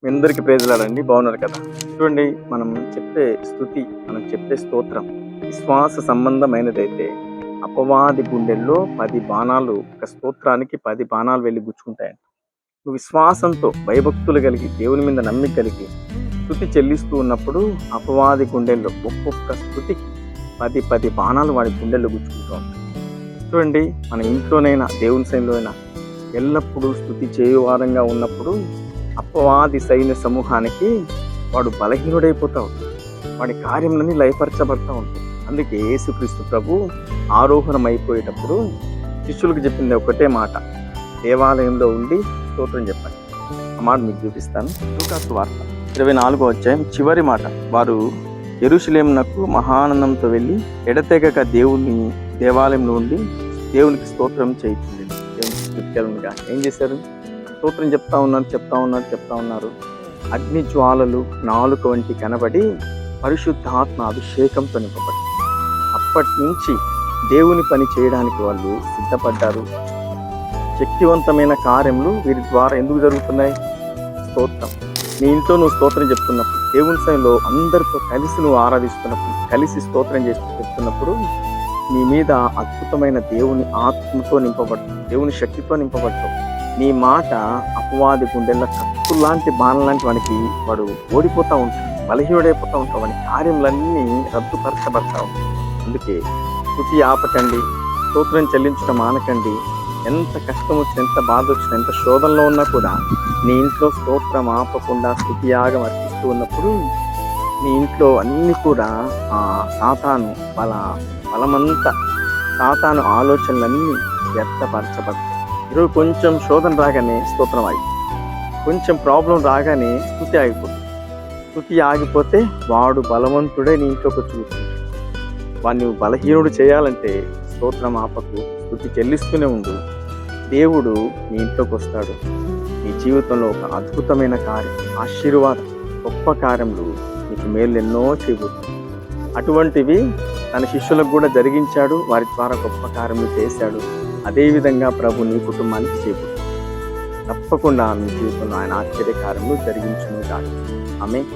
మీ అందరికీ ప్రైజ్లాడండి. బాగున్నారు కదా? చూడండి, మనం చెప్పే స్తుతి, మనం చెప్పే స్తోత్రం విశ్వాస సంబంధమైనదైతే అపవాది గుండెల్లో 10 బాణాలు, ఒక స్తోత్రానికి 10 బాణాలు వెళ్ళి గుచ్చుకుంటాయంట. నువ్వు విశ్వాసంతో భయభక్తులు కలిగి దేవుని మీద నమ్మిక కలిగి స్తుతి చెల్లిస్తూ ఉన్నప్పుడు అపవాది గుండెల్లో ఒక్కొక్క స్తుతికి 10 బాణాలు వాడి గుండెల్లో గుచ్చుకుంటూ ఉంటాయి. చూడండి, మన ఇంట్లోనైనా దేవుని సైన్లో అయినా ఎల్లప్పుడూ స్తుతి చేయువారంగా ఉన్నప్పుడు అపవాది సైన్య సమూహానికి వాడు బలహీనుడైపోతా ఉంటాడు. వాడి కార్యములన్నీ లయపరచబడతా ఉంటాయి. అందుకే యేసుక్రీస్తు ప్రభు ఆరోహణం అయిపోయేటప్పుడు శిష్యులకు చెప్పింది ఒకటే మాట, దేవాలయంలో ఉండి స్తోత్రం చెప్పండి. ఆ మాట మీకు చూపిస్తాను. లూకాసు వార్త 24వ అధ్యాయం చివరి మాట, వారు యెరూషలేమునకు మహానందంతో వెళ్ళి ఎడతెగక దేవుని దేవాలయంలో ఉండి దేవునికి స్తోత్రం చేయించింది. దేవునికి స్తుతిగా ఏం చేశారు? స్తోత్రం చెప్తా ఉన్నారు. అగ్ని జ్వాలలు నాలుక వంటి కనబడి పరిశుద్ధాత్మ అభిషేకంతో నింపబడి అప్పటి నుంచి దేవుని పని చేయడానికి వాళ్ళు సిద్ధపడ్డారు. శక్తివంతమైన కార్యములు వీరి ద్వారా ఎందుకు జరుగుతున్నాయి? స్తోత్రం. నీ ఇంట్లో నువ్వు స్తోత్రం చెప్తున్నప్పుడు, దేవుని సమయంలో అందరితో కలిసి నువ్వు ఆరాధిస్తున్నప్పుడు, కలిసి స్తోత్రం చేస్తూ చెప్తున్నప్పుడు నీ మీద అద్భుతమైన దేవుని ఆత్మతో నింపబడతావు, దేవుని శక్తితో నింపబడతావు. నీ మాట అపవాది గుండెల్లో కత్తుల్లాంటి బాణలాంటి వానికి వాడు ఓడిపోతూ ఉంటాడు, బలహీనుడైపోతూ ఉంటాడు. వాడి కార్యములన్నీ రద్దుపరచబడతా ఉంటాయి. అందుకే స్తుతి ఆపకండి, స్తోత్రం చెల్లించడం మానకండి. ఎంత కష్టం వచ్చినా, ఎంత బాధ వచ్చినా, ఎంత శోధనలో ఉన్నా కూడా నీ ఇంట్లో స్తోత్రం ఆపకుండా స్తుతియాగం అర్పిస్తూ ఉన్నప్పుడు నీ ఇంట్లో అన్నీ కూడా సాతాను బలమంతా, సాతాను ఆలోచనలన్నీ వ్యర్థపరచబడతాయి. ఈరోజు కొంచెం శోధన రాగానే స్తోత్రం ఆగి, కొంచెం ప్రాబ్లం రాగానే స్తుతి ఆగిపోతుంది. స్తుతి ఆగిపోతే వాడు బలవంతుడే నీ ఇంట్లోకి వచ్చి కూర్చుంటాడు. వాడిని బలహీనుడు చేయాలంటే స్తోత్రం ఆపకు, స్తుతి చెల్లిస్తూనే ఉండు. దేవుడు నీ ఇంట్లోకి వస్తాడు. నీ జీవితంలో ఒక అద్భుతమైన కార్యం, ఆశీర్వాదం, గొప్ప కార్యములు, నీకు మేలు ఎన్నో చేయబోతుంది. అటువంటివి తన శిష్యులకు కూడా జరిగించాడు. వారి ద్వారా గొప్ప కార్యములు చేశాడు. అదేవిధంగా ప్రభు నీ కుటుంబానికి చేయబోతుంది. తప్పకుండా మీ జీవితంలో ఆయన ఆశ్చర్య కార్యములు జరిగించును కాదు. ఆమేన్.